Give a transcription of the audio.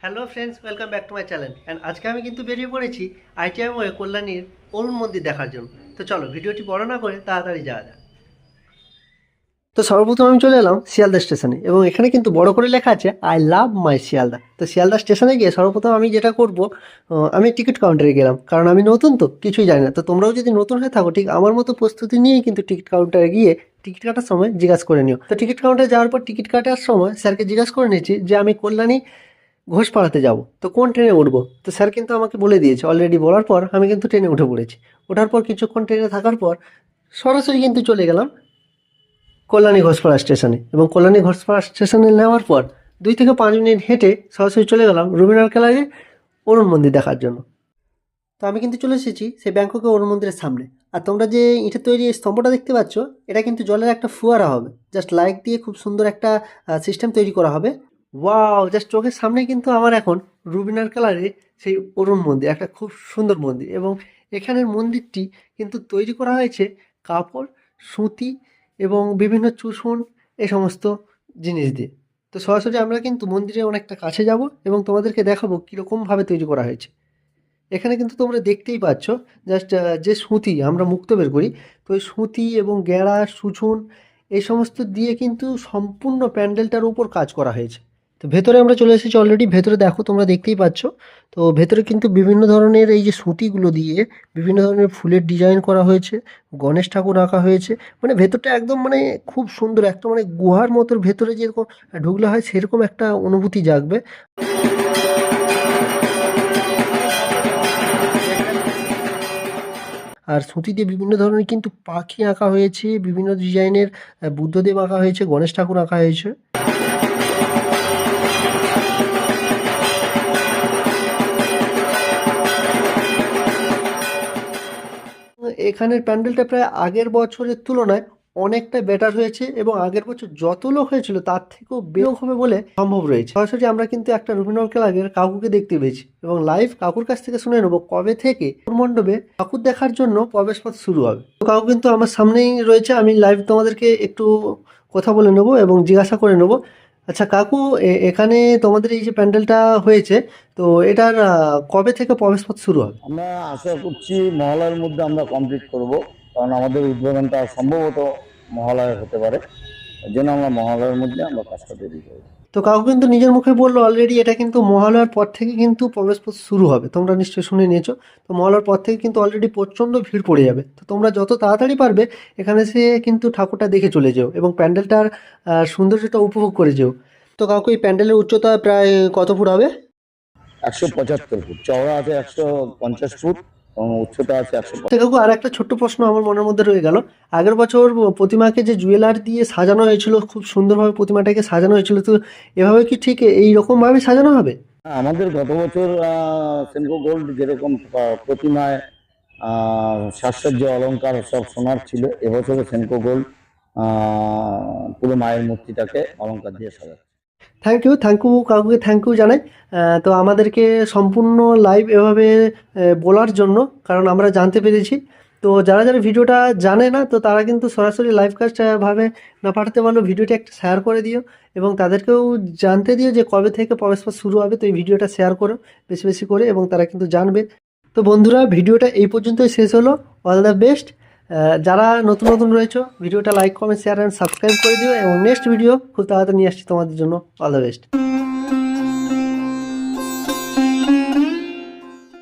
Hello friends, welcome back to my channel. And আজকে আমি কিন্তু বেরিয়ে পড়েছি আইটিআই মোড়ে কল্যাণীর অরুণ মন্দির দেখার জন্য। তো চলো ভিডিওটি বড় না করে তাড়াতাড়ি যাওয়া যাক। তো সর্বপ্রথম আমি চলে এলাম শিয়ালদা স্টেশনে, এবং এখানে কিন্তু বড় করে লেখা আছে আই লাভ মাই শিয়ালদা। তো শিয়ালদা স্টেশনে গিয়ে সর্বপ্রথম আমি যেটা করব, আমি টিকিট কাউন্টারে গেলাম, কারণ আমি নতুন তো কিছুই জানি না। তো তোমরাও যদি নতুন হয়ে থাকো, ঠিক আমার মতো প্রস্তুতি নিয়েই কিন্তু টিকিট কাউন্টারে গিয়ে টিকিট কাটার সময় জিজ্ঞাসা করে নিও। তো টিকিট কাউন্টারে যাওয়ার পর টিকিট কাটার সময় স্যারকে জিজ্ঞাসা করে নিয়েছি যে আমি কল্যাণী ঘোষপাড়াতে যাব, তো কোন ট্রেনে উঠবো। তো স্যার কিন্তু আমাকে বলে দিয়েছে অলরেডি। বলার পর আমি কিন্তু ট্রেনে উঠে পড়েছি। ওঠার পর কিছুক্ষণ ট্রেনে থাকার পর সরাসরি কিন্তু চলে গেলাম কল্যাণী ঘোষপাড়া স্টেশনে, এবং কল্যাণী ঘোষপাড়া স্টেশনে নেওয়ার পর 2 থেকে 5 মিনিট হেঁটে সরাসরি চলে গেলাম রবীন্দ্রনাথ গ্যালারি অরুণ মন্দির দেখার জন্য। তো আমি কিন্তু চলে এসেছি সেই ব্যাংককে অরুণ মন্দিরের সামনে। আর তোমরা যে ইটের তৈরি এই স্তম্ভটা দেখতে পাচ্ছ, এটা কিন্তু জলের একটা ফুয়ারা হবে। জাস্ট লাইট দিয়ে খুব সুন্দর একটা সিস্টেম তৈরি করা হবে। ওয়াও, জাস্ট চোখের সামনে কিন্তু আমার এখন রুবিনার কালারে সেই অরুণ মন্দির, একটা খুব সুন্দর মন্দির। এবং এখানের মন্দিরটি কিন্তু তৈরি করা হয়েছে কাপড়, সুতি এবং বিভিন্ন চুষণ, এই সমস্ত জিনিস দিয়ে। তো সরাসরি আমরা কিন্তু মন্দিরে অনেকটা কাছে যাব এবং তোমাদেরকে দেখাবো কীরকমভাবে তৈরি করা হয়েছে। এখানে কিন্তু তোমরা দেখতেই পাচ্ছ জাস্ট যে সুতি আমরা মুক্ত বের করি, তো ওই সুতি এবং গেঁড়া, সুচুন, এই সমস্ত দিয়ে কিন্তু সম্পূর্ণ প্যান্ডেলটার উপর কাজ করা হয়েছে। তো ভেতরে আমরা চলে এসেছি অলরেডি। ভেতরে দেখো, তোমরা দেখতেই পাচ্ছ। তো ভেতরে কিন্তু বিভিন্ন ধরনের এই যে সুতিগুলো দিয়ে বিভিন্ন ধরনের ফুলের ডিজাইন করা হয়েছে, গণেশ ঠাকুর রাখা হয়েছে। মানে ভেতরটা একদম মানে খুব সুন্দর, একটা মানে গুহার মতোর ভেতরে যেরকম ঢুকলে হয় সেরকম একটা অনুভূতি জাগবে। আর সুতি দিয়ে বিভিন্ন ধরনের কিন্তু পাখি আঁকা হয়েছে, বিভিন্ন ডিজাইনের বুদ্ধদেব আঁকা হয়েছে, গণেশ ঠাকুর আঁকা হয়েছে। এখানের প্যান্ডেলটা প্রায় আগের বছরের তুলনায় অনেকটা বেটার হয়েছে, এবং আগের বছর যত লোক হয়েছিল তার থেকেও বেশি হবে বলে সম্ভব রয়েছে। সরাসরি আমরা কিন্তু একটা রবীন্দ্রনাথ ক্লাবের কাকুকে দেখতে পেয়েছি, এবং লাইভ কাকুর কাছ থেকে শুনে নেবো কবে থেকে মণ্ডপে ঠাকুর দেখার জন্য প্রবেশপথ শুরু হবে। তো কাকু কিন্তু আমার সামনেই রয়েছে, আমি লাইভ তোমাদেরকে একটু কথা বলে নেবো এবং জিজ্ঞাসা করে নেবো। আচ্ছা কাকু, এখানে তোমাদের এই যে প্যান্ডেলটা হয়েছে, তো এটার কবে থেকে প্রবেশপথ শুরু হবে? আমরা আশা করছি মহালয়ার মধ্যে আমরা কমপ্লিট করব, কারণ আমাদের উদ্বোধনটা সম্ভবত মহালয়া হতে পারে। এর জন্য আমরা মহালয়ার মধ্যে আমরা কাজটা তৈরি করব। তো কাকু কিন্তু নিজের মুখে বললো অলরেডি এটা কিন্তু মহালয়ার পর থেকে কিন্তু প্রবেশপথ শুরু হবে। তোমরা নিশ্চয়ই শুনে নিয়েছো। তো মহালয়ার পর থেকে কিন্তু অলরেডি প্রচণ্ড ভিড় পড়ে যাবে। তো তোমরা যত তাড়াতাড়ি পারবে এখানে এসে কিন্তু ঠাকুরটা দেখে চলে যেও, এবং প্যান্ডেলটার সৌন্দর্যটা উপভোগ করে যেও। তো কাকু, এই প্যান্ডেলের উচ্চতা প্রায় কত ফুট হবে? 175 ফুট চওড়া আছে, 150 ফুট এবং উচ্চতা আছে 100। তো কাকু, আর একটা ছোট্ট প্রশ্ন আমার মনের মধ্যে রয়ে গেল। আগের বছর প্রতিমাকে যে জুয়েলার দিয়ে সাজানো হয়েছিল, খুব সুন্দরভাবে প্রতিমাটাকে সাজানো হয়েছিল, তো এভাবে কি ঠিক এইরকমভাবে সাজানো হবে? আমাদের গত বছর সেনকো গোল্ড যেরকম প্রতিমায় সাজসজ্জা অলংকার সব সোনার ছিল, এবছরে সেনকো গোল্ড পুরো মায়ের মূর্তিটাকে অলংকার দিয়ে সাজাচ্ছে। থ্যাংক ইউ কাকুকে, থ্যাংক ইউ জানাই। তো আমাদেরকে সম্পূর্ণ লাইভ এভাবে বলার জন্য, কারণ আমরা জানতে পেরেছি। তো যারা যারা ভিডিওটা জানে না, তো তারা কিন্তু সরাসরি লাইভ কাস্ট ভাবে না পাঠাতে পারলেও ভিডিওটি একটা শেয়ার করে দিও, এবং তাদেরকেও জানতে দিও যে কবে থেকে প্রবেশপথ শুরু হবে। তো এই ভিডিওটা শেয়ার করো বেশি বেশি করে, এবং তারা কিন্তু জানবে। তো বন্ধুরা, ভিডিওটা এই পর্যন্তই শেষ হলো। All the best. যারা নতুন নতুন রয়েছে, ভিডিওটা like, comment, share and subscribe করে দিও, এবং নেক্সট ভিডিও খুব তাড়াতাড়ি নিয়ে আসছি তোমাদের জন্য। All the best.